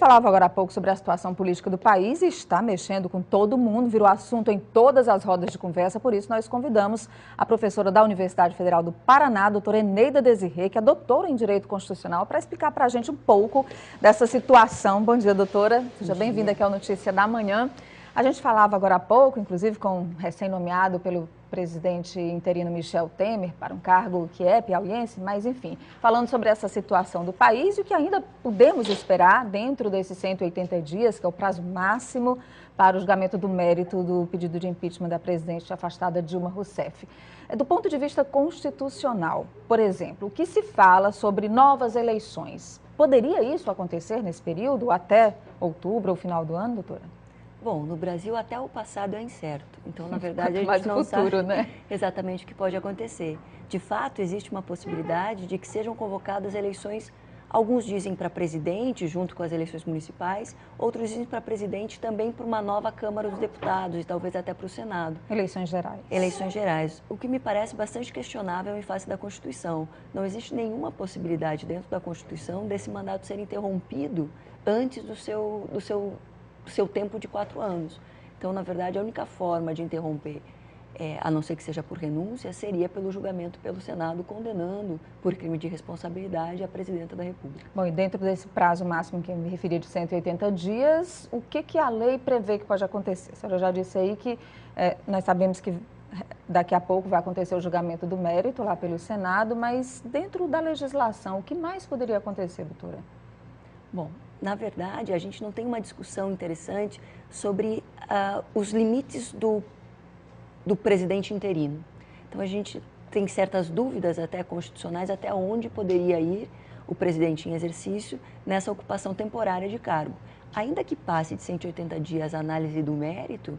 falava agora há pouco sobre a situação política do país e está mexendo com todo mundo, virou assunto em todas as rodas de conversa, por isso nós convidamos a professora da Universidade Federal do Paraná, a doutora Eneida Desirê, que é doutora em Direito Constitucional, para explicar para a gente um pouco dessa situação. Bom dia, doutora. Seja bem-vinda aqui ao Notícia da Manhã. A gente falava agora há pouco, inclusive com o recém-nomeado pelo presidente interino Michel Temer, para um cargo que é piauiense, mas enfim, falando sobre essa situação do país e o que ainda podemos esperar dentro desses 180 dias, que é o prazo máximo para o julgamento do mérito do pedido de impeachment da presidente afastada Dilma Rousseff. Do ponto de vista constitucional, por exemplo, o que se fala sobre novas eleições? Poderia isso acontecer nesse período, até outubro ou final do ano, doutora? Bom, no Brasil até o passado é incerto, então na verdade a gente não futuro, sabe exatamente o que pode acontecer. De fato, existe uma possibilidade de que sejam convocadas eleições, alguns dizem para presidente, junto com as eleições municipais, outros dizem para presidente também para uma nova Câmara dos Deputados e talvez até para o Senado. Eleições gerais. Eleições gerais, o que me parece bastante questionável em face da Constituição. Não existe nenhuma possibilidade dentro da Constituição desse mandato ser interrompido antes do seu tempo de 4 anos. Então, na verdade, a única forma de interromper, a não ser que seja por renúncia, seria pelo julgamento pelo Senado, condenando por crime de responsabilidade a presidenta da República. Bom, e dentro desse prazo máximo que eu me referi de 180 dias, o que a lei prevê que pode acontecer? A senhora já disse aí que nós sabemos que daqui a pouco vai acontecer o julgamento do mérito lá pelo Senado, mas dentro da legislação, o que mais poderia acontecer, doutora? Bom, na verdade, a gente não tem uma discussão interessante sobre os limites do presidente interino. Então, a gente tem certas dúvidas até constitucionais até onde poderia ir o presidente em exercício nessa ocupação temporária de cargo. Ainda que passe de 180 dias a análise do mérito,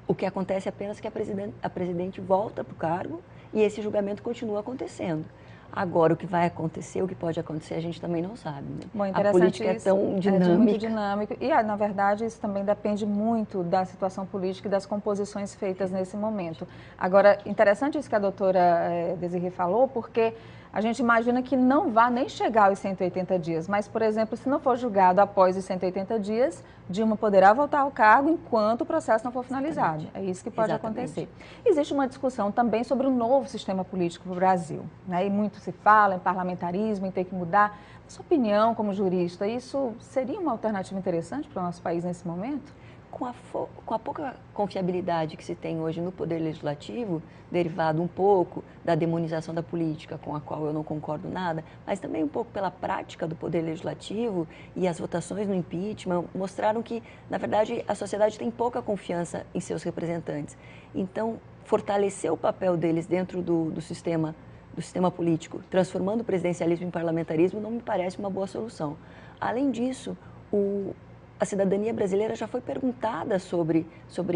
o que acontece é apenas que a presidente volta para o cargo e esse julgamento continua acontecendo. Agora, o que vai acontecer, o que pode acontecer, a gente também não sabe. Né? Bom, a política é tão dinâmica. É muito dinâmico. E, na verdade, isso também depende muito da situação política e das composições feitas nesse momento. Agora, interessante isso que a doutora Desirê falou, porque a gente imagina que não vá nem chegar aos 180 dias. Mas, por exemplo, se não for julgado após os 180 dias, Dilma poderá voltar ao cargo enquanto o processo não for finalizado. É isso que pode acontecer. Existe uma discussão também sobre o novo sistema político para o Brasil, né? E muito se fala em parlamentarismo, em ter que mudar. Na sua opinião, como jurista, isso seria uma alternativa interessante para o nosso país nesse momento? Com a pouca confiabilidade que se tem hoje no Poder Legislativo, derivado um pouco da demonização da política, com a qual eu não concordo nada, mas também um pouco pela prática do Poder Legislativo e as votações no impeachment, mostraram que, na verdade, a sociedade tem pouca confiança em seus representantes. Então, fortalecer o papel deles dentro do sistema político, transformando o presidencialismo em parlamentarismo, não me parece uma boa solução. Além disso, a cidadania brasileira já foi perguntada sobre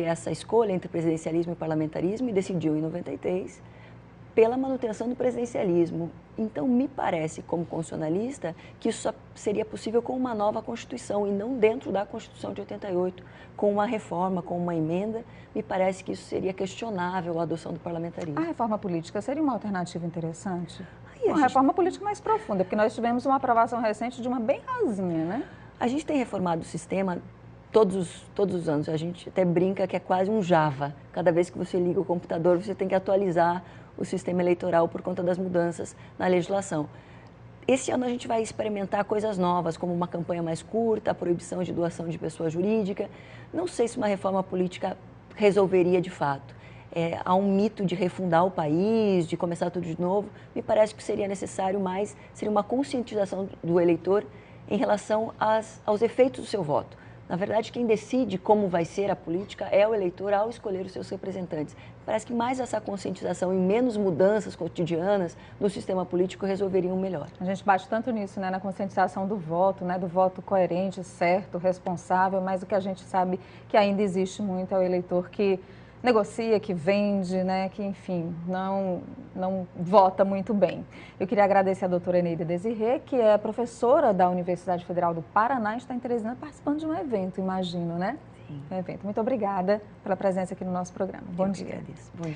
essa escolha entre presidencialismo e parlamentarismo e decidiu em 93 pela manutenção do presidencialismo. Então, me parece, como constitucionalista, que isso só seria possível com uma nova Constituição e não dentro da Constituição de 88, com uma reforma, com uma emenda. Me parece que isso seria questionável a adoção do parlamentarismo. A reforma política seria uma alternativa interessante? Uma reforma política mais profunda, porque nós tivemos uma aprovação recente de uma bem rasinha, né? A gente tem reformado o sistema todos os anos. A gente até brinca que é quase um Java. Cada vez que você liga o computador, você tem que atualizar o sistema eleitoral por conta das mudanças na legislação. Esse ano a gente vai experimentar coisas novas, como uma campanha mais curta, a proibição de doação de pessoa jurídica. Não sei se uma reforma política resolveria de fato. Há um mito de refundar o país, de começar tudo de novo. Me parece que seria necessário mais, seria uma conscientização do eleitor em relação aos efeitos do seu voto. Na verdade, quem decide como vai ser a política é o eleitor ao escolher os seus representantes. Parece que mais essa conscientização e menos mudanças cotidianas no sistema político resolveriam melhor. A gente bate tanto nisso, né, na conscientização do voto, né, do voto coerente, certo, responsável, mas o que a gente sabe que ainda existe muito é o eleitor que negocia, que vende, né, que, enfim, não vota muito bem. Eu queria agradecer a doutora Eneida Desirê, que é professora da Universidade Federal do Paraná e está em Teresina participando de um evento, imagino, né? Sim. Um evento. Muito obrigada pela presença aqui no nosso programa. Bom dia. Agradeço. Bom dia.